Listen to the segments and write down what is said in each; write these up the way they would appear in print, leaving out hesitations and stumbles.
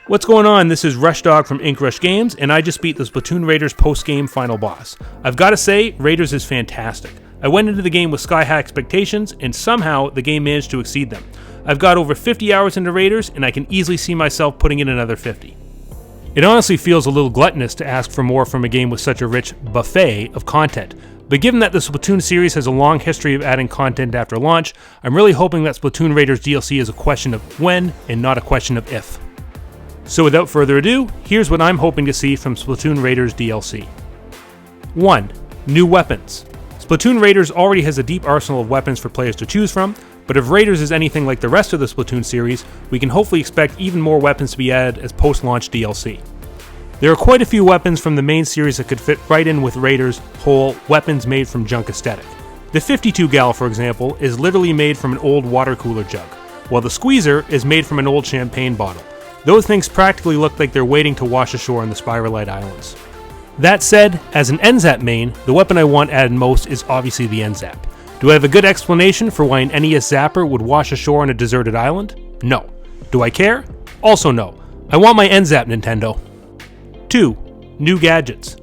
What's going on? This is Rushdog from InkRush Games, and I just beat the Splatoon Raiders post-game final boss. I've got to say, Raiders is fantastic. I went into the game with sky-high expectations, and somehow the game managed to exceed them. I've got over 50 hours into Raiders, and I can easily see myself putting in another 50. It honestly feels a little gluttonous to ask for more from a game with such a rich buffet of content. But given that the Splatoon series has a long history of adding content after launch, I'm really hoping that Splatoon Raiders DLC is a question of when and not a question of if. So without further ado, here's what I'm hoping to see from Splatoon Raiders DLC. 1. New weapons. Splatoon Raiders already has a deep arsenal of weapons for players to choose from, but if Raiders is anything like the rest of the Splatoon series, we can hopefully expect even more weapons to be added as post-launch DLC. There are quite a few weapons from the main series that could fit right in with Raiders' whole weapons made from junk aesthetic. The 52 gal, for example, is literally made from an old water cooler jug, while the squeezer is made from an old champagne bottle. Those things practically look like they're waiting to wash ashore on the Spiralite Islands. That said, as an NZAP main, the weapon I want added most is obviously the NZAP. Do I have a good explanation for why an NES Zapper would wash ashore on a deserted island? No. Do I care? Also no. I want my NZAP, Nintendo. 2. New gadgets.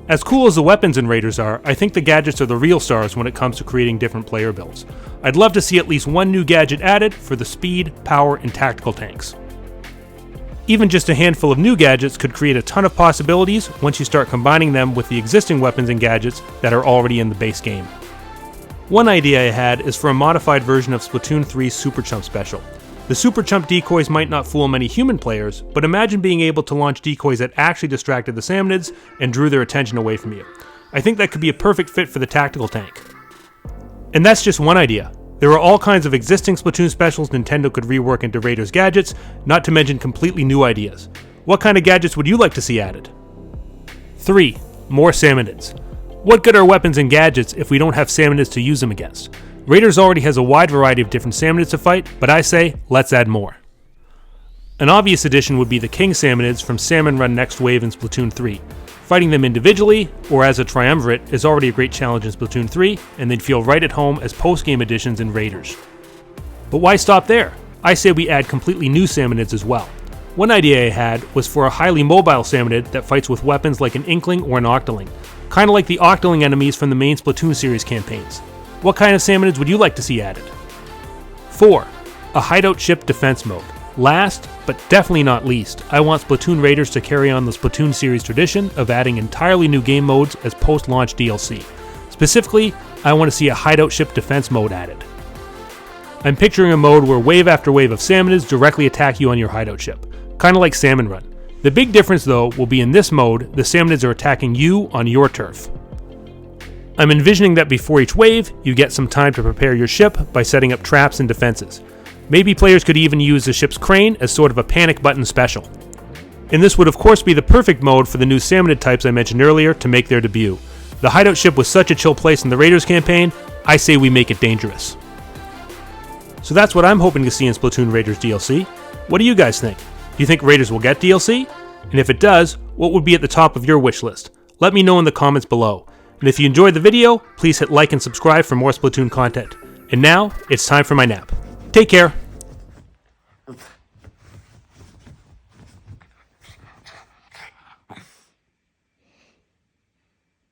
As cool as the weapons in Raiders are, I think the gadgets are the real stars when it comes to creating different player builds. I'd love to see at least one new gadget added for the speed, power, and tactical tanks. Even just a handful of new gadgets could create a ton of possibilities once you start combining them with the existing weapons and gadgets that are already in the base game. One idea I had is for a modified version of Splatoon 3's Super Chump Special. The Super Chump decoys might not fool many human players, but imagine being able to launch decoys that actually distracted the Salmonids and drew their attention away from you. I think that could be a perfect fit for the tactical tank. And that's just one idea. There are all kinds of existing Splatoon specials Nintendo could rework into Raiders gadgets, not to mention completely new ideas. What kind of gadgets would you like to see added? 3. More Salmonids. What good are weapons and gadgets if we don't have Salmonids to use them against? Raiders already has a wide variety of different Salmonids to fight, but I say, let's add more. An obvious addition would be the King Salmonids from Salmon Run Next Wave in Splatoon 3. Fighting them individually, or as a triumvirate, is already a great challenge in Splatoon 3, and they'd feel right at home as post-game additions in Raiders. But why stop there? I say we add completely new Salmonids as well. One idea I had was for a highly mobile Salmonid that fights with weapons like an Inkling or an Octoling, kinda like the Octoling enemies from the main Splatoon series campaigns. What kind of Salmonids would you like to see added? 4. A hideout ship defense mode. Last, but definitely not least, I want Splatoon Raiders to carry on the Splatoon series tradition of adding entirely new game modes as post-launch DLC. Specifically, I want to see a hideout ship defense mode added. I'm picturing a mode where wave after wave of Salmonids directly attack you on your hideout ship, kinda like Salmon Run. The big difference though will be in this mode, the Salmonids are attacking you on your turf. I'm envisioning that before each wave, you get some time to prepare your ship by setting up traps and defenses. Maybe players could even use the ship's crane as sort of a panic button special. And this would of course be the perfect mode for the new Salmonid types I mentioned earlier to make their debut. The hideout ship was such a chill place in the Raiders campaign, I say we make it dangerous. So that's what I'm hoping to see in Splatoon Raiders DLC. What do you guys think? Do you think Raiders will get DLC? And if it does, what would be at the top of your wish list? Let me know in the comments below. And if you enjoyed the video, please hit like and subscribe for more Splatoon content. And now, it's time for my nap. Take care.